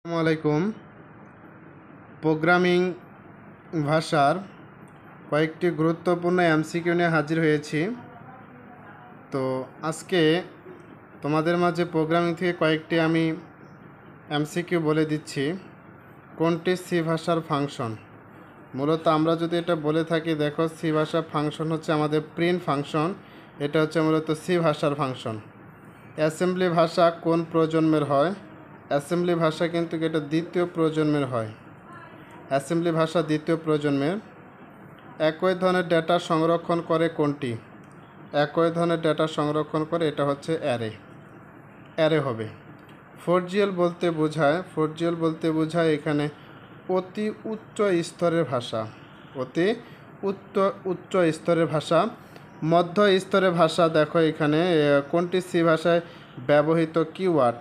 আসসালামু আলাইকুম। প্রোগ্রামিং ভাষার কয়েকটি গুরুত্বপূর্ণ এমসিকিউ নিয়ে হাজির হয়েছি। তো আজকে তোমাদের মাঝে প্রোগ্রামিং থেকে কয়েকটি আমি এমসিকিউ বলে দিচ্ছি। কোনটি সি ভাষার ফাংশন? মূলত আমরা যদি এটা বলে থাকি, দেখো সি ভাষার ফাংশন হচ্ছে আমাদের প্রিন্ট ফাংশন। এটা হচ্ছে মূলত সি ভাষার ফাংশন। অ্যাসেম্বলি ভাষা কোন প্রজন্মের হয়? অ্যাসেম্বলি ভাষা কিন্তু এটা দ্বিতীয় প্রজন্মের হয়। অ্যাসেম্বলি ভাষা দ্বিতীয় প্রজন্মের। একই ধরনের ডেটা সংরক্ষণ করে কোনটি? একই ধরনের ডেটা সংরক্ষণ করে এটা হচ্ছে অ্যারে হবে। ফোরজিএল বলতে বোঝায় এখানে অতি উচ্চ স্তরের ভাষা। অতি উচ্চ স্তরের ভাষা। মধ্য স্তরের ভাষা দেখো এখানে কোনটি সি ভাষায় ব্যবহৃত কিওয়ার্ড?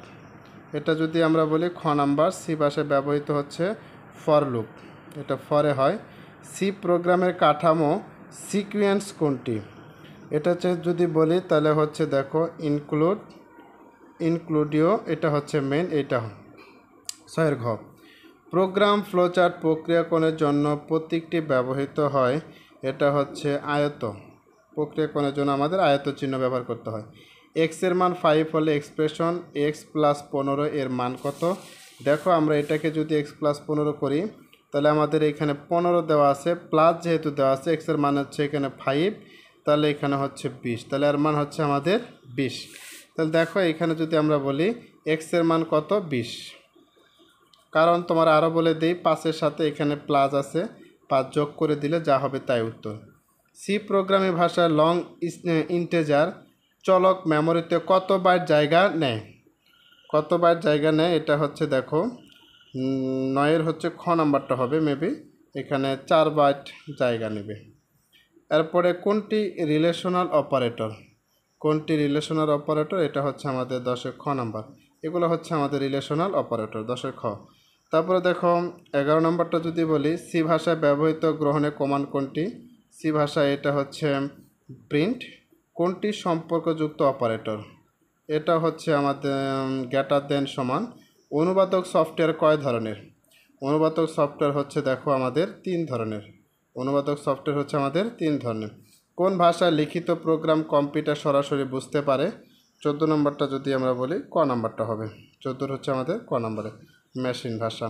এটা যদি আমরা বলি খ নাম্বার, সি ভাষায় ব্যবহৃত হচ্ছে ফর লুপ। এটা ফরে হয়। সি প্রোগ্রামের কাঠামো সিকুয়েন্স কোনটি? এটা হচ্ছে যদি বলি তাহলে হচ্ছে দেখো ইনক্লুডিও, এটা হচ্ছে মেন, এটা ছয়ের ঘ। প্রোগ্রাম ফ্লোচার্ট প্রক্রিয়াকরণের জন্য প্রতীকটি ব্যবহৃত হয়। এটা হচ্ছে আয়ত। প্রক্রিয়াকরণের জন্য আমাদের আয়ত চিহ্ন ব্যবহার করতে হয়। এক্সের মান 5 হলে এক্সপ্রেশন এক্স প্লাস 15 এর মান কত? দেখো আমরা এটাকে যদি এক্স প্লাস 15 করি তাহলে আমাদের এখানে 15 দেওয়া আছে, প্লাস যেহেতু দেওয়া আছে, এক্সের মান হচ্ছে এখানে 5, তাহলে এখানে হচ্ছে 20, তাহলে এর মান হচ্ছে আমাদের 20। তাহলে দেখো এখানে যদি আমরা বলি এক্সের মান কত? 20। কারণ তোমার আরও বলে দিই, 5-এর সাথে এখানে প্লাস আছে, 5 যোগ করে দিলে যা হবে তাই উত্তর। সি প্রোগ্রামিং ভাষায় লং ইন্টেজার চলক মেমোরিতে কত বাইট জায়গা নেয়? কত বাইট জায়গা নেয়? এটা হচ্ছে দেখো 9-এর হচ্ছে খ নাম্বারটা হবে মেবি, এখানে 4 বাইট জায়গা নেবে। এরপরে কোনটি রিলেশনাল অপারেটর? কোনটি রিলেশনাল অপারেটর? এটা হচ্ছে আমাদের 10-এর খ নাম্বার। এগুলো হচ্ছে আমাদের রিলেশনাল অপারেটর, 10-এর খ। তারপরে দেখো 11 নম্বরটা যদি বলি, সি ভাষায় ব্যবহৃত গ্রহণের কমান্ড কোনটি? সি ভাষায় এটা হচ্ছে প্রিন্ট। কোনটি সম্পর্কযুক্ত অপারেটর? এটা হচ্ছে আমাদের গ্রেটার দেন সমান। অনুবাদক সফটওয়্যার কয় ধরনের? অনুবাদক সফটওয়্যার হচ্ছে দেখো আমাদের 3 ধরনের। অনুবাদক সফটওয়্যার হচ্ছে আমাদের 3 ধরনের। কোন ভাষায় লিখিত প্রোগ্রাম কম্পিউটার সরাসরি বুঝতে পারে? 14 নম্বরটা যদি আমরা বলি ক নাম্বারটা হবে। 14 হচ্ছে আমাদের ক নাম্বারে মেশিন ভাষা।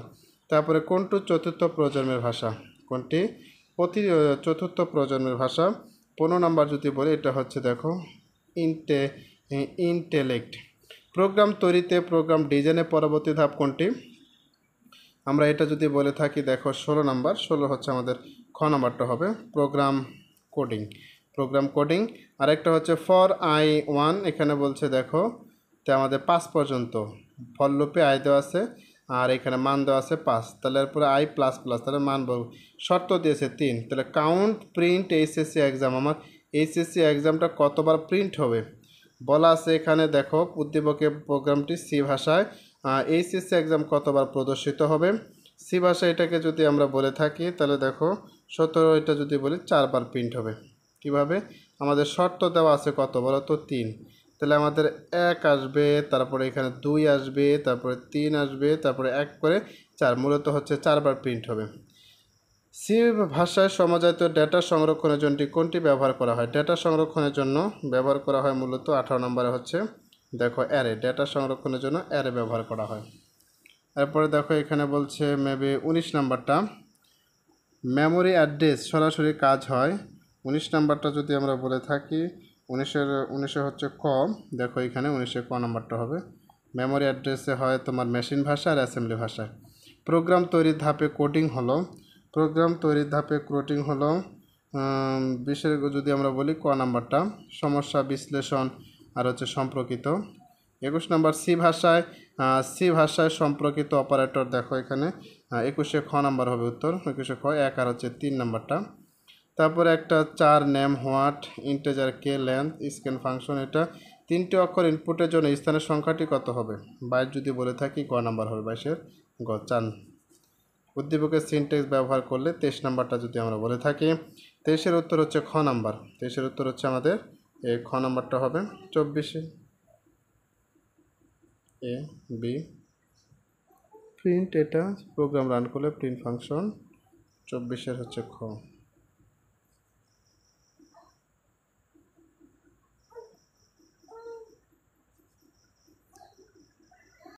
তারপরে কোনটি চতুর্থ প্রজন্মের ভাষা? কোনটি চতুর্থ প্রজন্মের ভাষা? 15 নাম্বার যদি বলি এটা হচ্ছে দেখো ইন্টেলেক্ট। প্রোগ্রাম তৈরিতে প্রোগ্রাম ডিজাইনের পরবর্তী ধাপ কোনটি? আমরা এটা যদি বলে থাকি দেখো 16 নাম্বার, 16 হচ্ছে আমাদের খ নাম্বারটা হবে প্রোগ্রাম কোডিং। আরেকটা হচ্ছে ফর i1, এখানে বলছে দেখো তো আমাদের 5 পর্যন্ত ফর লুপে আই দেওয়া আছে, আর এখানে মান দেওয়া আছে 5, তাহলে এরপরে i প্লাস প্লাস, তাহলে মান বলব, শর্ত দিয়েছে 3, তাহলে কাউন্ট প্রিন্ট এইচএসসি এক্সাম, আমার এইচএসসি এক্সামটা কতবার প্রিন্ট হবে বলা আছে এখানে। দেখো উদ্দীপকের প্রোগ্রামটি সি ভাষায় এইচএসসি এক্সাম কতবার প্রদর্শিত হবে? সি ভাষায় এটাকে যদি আমরা বলে থাকি তাহলে দেখো 17, এটা যদি বলি 4 বার প্রিন্ট হবে। কিভাবে? আমাদের শর্ত দেওয়া আছে কত বলো তো? 3, তাহলে আমাদের 1 আসবে, তারপরে এখানে 2 আসবে, তারপরে 3 আসবে, তারপরে 1 করে 4, মূলত হচ্ছে 4 বার প্রিন্ট হবে। সি ভাষায় সমাজাত ডেটা সংরক্ষণের জন্য কোনটি ব্যবহার করা হয়? ডেটা সংরক্ষণের জন্য ব্যবহার করা হয় মূলত 18 নম্বরে হচ্ছে দেখো অ্যারে। ডেটা সংরক্ষণের জন্য অ্যারে ব্যবহার করা হয়। এরপরে দেখো এখানে বলছে মেবি 19 নাম্বারটা, মেমোরি অ্যাড্রেস সরাসরি কাজ হয়। 19 নাম্বারটা যদি আমরা বলে থাকি 19 হচ্ছে ক, দেখো এখানে 19 ক নাম্বারটা হবে। মেমোরি অ্যাড্রেসে হয় তোমার মেশিন ভাষা আর অ্যাসেম্বলি ভাষায়। প্রোগ্রাম তৈরির ধাপে কোডিং হলো, বিশেষ যদি আমরা বলি ক নাম্বারটা সমস্যা বিশ্লেষণ আর হচ্ছে সম্পর্কিত। 21 নাম্বার সি ভাষায় সম্পর্কিত অপারেটর, দেখো এখানে 21-এ খ নাম্বার হবে উত্তর, 21-এ খ, 1 আর হচ্ছে 3 নাম্বারটা। তারপরে একটা 4 name what integer K length scan function, এটা 3টি অক্ষর ইনপুটের জন্য স্থানের সংখ্যাটি কত হবে? 22 যদি বলে থাকি গ নাম্বার হবে, 22-এর গ। 4 উদ্দীপকের সিনট্যাক্স ব্যবহার করলে 23 নাম্বারটা যদি আমরা বলে থাকি, 23-এর উত্তর হচ্ছে খ নাম্বার। 23-এর উত্তর হচ্ছে আমাদের এই খ নাম্বারটা হবে। 24-এ এ বি প্রিন্ট এটা প্রোগ্রাম রান করলে প্রিন্ট ফাংশন 24-এর হচ্ছে খ।